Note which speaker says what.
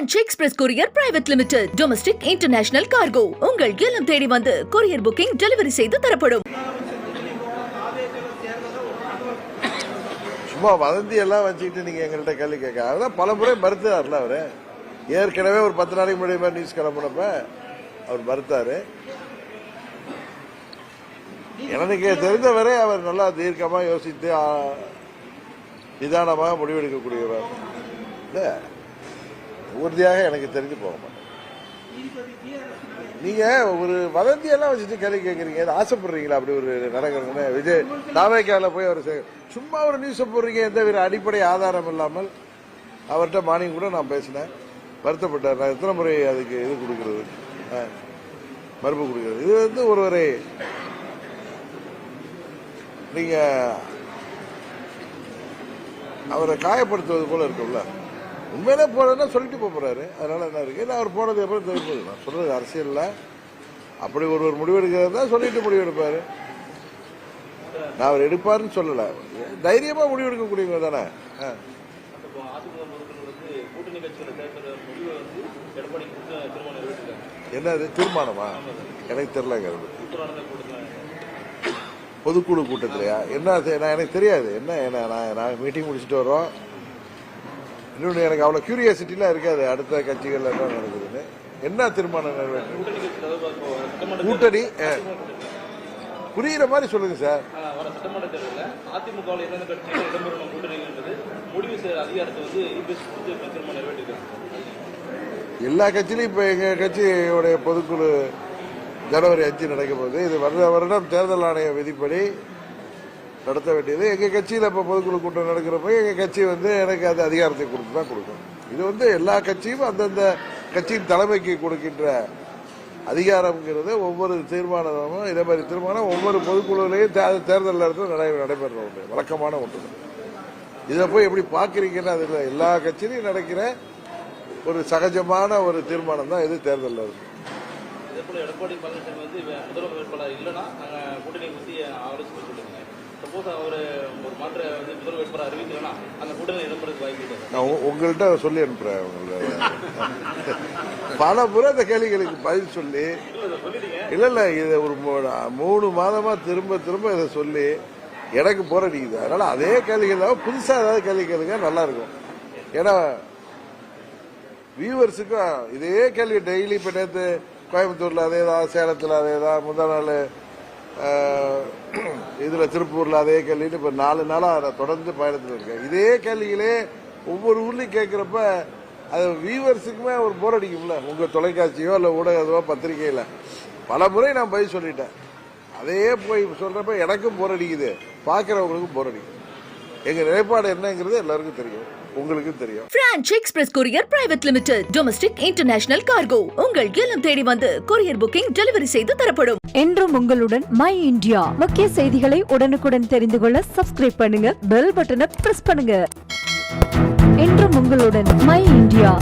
Speaker 1: French Express Courier Private Limited. Domestic International Cargo. உங்கள் இல்லம் தேடி வந்து courier booking delivery செய்து தரப்படும்.
Speaker 2: சும்மா வதந்தி எல்லாம் வச்சுக்கிட்டு நீங்க எங்கள்கிட்ட கேள்வி கேட்க அதான் பல முறை மறுத்தார்ல அவரு. ஏற்கனவே ஒரு 10 நாளைக்கு முன்னாடி நியூஸ் கிளம்பினப்ப அவர் மறுத்தாரு. எனக்கு தெரிந்தவரை அவர் நல்லா தீர்க்கமா யோசித்து நிதானமாக முடிவெடுக்கக்கூடியவர் இல்ல, உறுதியாக எனக்கு தெரிஞ்சு போக மாட்டேன். நீங்க ஒரு வதந்தியெல்லாம் வச்சுட்டு கேள்வி கேட்கறீங்க, ஆசைப்படுறீங்களா அப்படி ஒரு நடக்கிறதுன்னு? விஜய் தாவேக்கால போய் அவர் சும்மா ஒரு நியூஸை போடுறீங்க, எந்த ஒரு அடிப்படை ஆதாரம் இல்லாமல். அவர்கிட்ட மார்னிங் கூட நான் பேசினேன், வருத்தப்பட்டார். நான் எத்தனை முறை அதுக்கு இது கொடுக்கறது, மறுப்பு கொடுக்கறது? இது வந்து ஒருவரை நீங்க அவரை காயப்படுத்துவது போல இருக்கும்ல. உண்மையிலே போறதுன்னா சொல்லிட்டு போறாரு, அதனால என்ன இருக்கு? அவர் போனது எப்படி தெரியும்? நான் சொல்றது அரசியல்ல அப்படி ஒருவர் முடிவெடுக்கிறதா சொல்லிட்டு முடிவெடுப்பாரு. நான் அவர் எடுப்பாருன்னு சொல்லல, தைரியமா முடிவெடுக்கக்கூடியவங்க தானே. என்னது தீர்மானமா? எனக்கு தெரியலங்க. பொதுக்குழு கூட்டத்திலையா என்ன? எனக்கு தெரியாது என்ன. நான் மீட்டிங் முடிச்சுட்டு வரோம். இன்னொன்று எனக்கு அவ்வளோ கியூரியாசிட்டிலாம் இருக்காது அடுத்த கட்சிகள் என்ன நடக்குதுன்னு. என்ன தீர்மானம் நிறைவேற்று கூட்டணி புரியுற மாதிரி சொல்லுங்க சார். எல்லா கட்சியிலும் இப்ப எங்க கட்சியோடைய பொதுக்குழு ஜனவரி 5 நடக்கும் போது இது வருடம் தேர்தல் ஆணைய விதிப்படி நடத்த வேண்டியது. எங்க கட்சியில இப்ப பொதுக்குழு கூட்டம் நடக்கிறப்ப எங்க கட்சி வந்து எனக்கு அது அதிகாரத்தை கொடுத்து தான் கொடுக்கும். இது வந்து எல்லா கட்சியும் அந்தந்த கட்சியின் தலைமைக்கு கொடுக்கின்ற அதிகாரம்ங்கிறது ஒவ்வொரு தீர்மானமும் இதே மாதிரி தீர்மானம் ஒவ்வொரு பொதுக்குழுவிலையும் தேர்தல் நேரத்தில் நடைபெற ஒன்று, வழக்கமான ஒன்று. இதை போய் எப்படி பாக்குறீங்கன்னா அது இல்லை. எல்லா கட்சியிலையும் நடக்கிற ஒரு சகஜமான ஒரு தீர்மானம் தான் இது தேர்தல் இருக்கு.
Speaker 3: எடப்பாடி பழனிசாமி வந்து முதல்வர் வேட்பாளர் இல்லைன்னா நாங்கள் கூட்டணி பற்றி ஆலோசனை சொல்லுங்க. சப்போஸ் அவர் ஒரு மாற்ற வந்து முதல்வர் வேட்பாளர் அறிவிக்கலன்னா அந்த கூட்டணி இடம்பெறதுக்கு வாய்ப்பு இல்லை. நான்
Speaker 2: உங்கள்கிட்ட சொல்லி அனுப்புறேன். பல முறை அந்த கேள்விகளுக்கு பதில் சொல்லி இல்ல இது ஒரு 3 மாதமா திரும்ப திரும்ப இதை சொல்லி எனக்கு போர் அடிக்குது. அதனால அதே கேள்விகள் புதுசா ஏதாவது கேள்வி கேளுங்க, நல்லா இருக்கும். ஏன்னா வியூவர்ஸுக்கும் இதே கேள்வி டெய்லி. இப்ப நேற்று கோயம்புத்தூர்ல அதேதான், சேலத்துல அதேதான், முதல் நாள் இதுல திருப்பூர்ல அதே கேள்வின்னு இப்ப 4 நாளா தொடர்ந்து பயணத்தில் இருக்கேன். இதே கேள்விகளே ஒவ்வொரு ஊர்லயும் கேட்கிறப்ப அது வியூவர்ஸுக்குமே ஒரு போர் அடிக்கும்ல. உங்க தொலைக்காட்சியோ இல்ல ஊடகமோ பத்திரிகையில பல முறை நான் பதில் சொல்லிட்டேன். அதே போய் சொல்றப்ப எனக்கும் போர் அடிக்குது, பாக்குறவங்களுக்கும் போர் அடிக்குது. எங்க நிலைப்பாடு என்னங்கிறது எல்லாருக்கும் தெரியும், உங்களுக்கும் தெரியும்.
Speaker 1: French Express Courier Private Limited. Domestic International Cargo. உங்கள் இல்லம் தேடி வந்து courier booking delivery செய்து தரப்படும்.
Speaker 4: என்றும் உங்களுடன் மை இந்தியா. முக்கிய செய்திகளை உடனுக்குடன் தெரிந்து கொள்ள சப்ஸ்கிரைப் பண்ணுங்க, பெல் பட்டனை பிரஸ் பண்ணுங்க. என்றும் உங்களுடன் மை இந்தியா.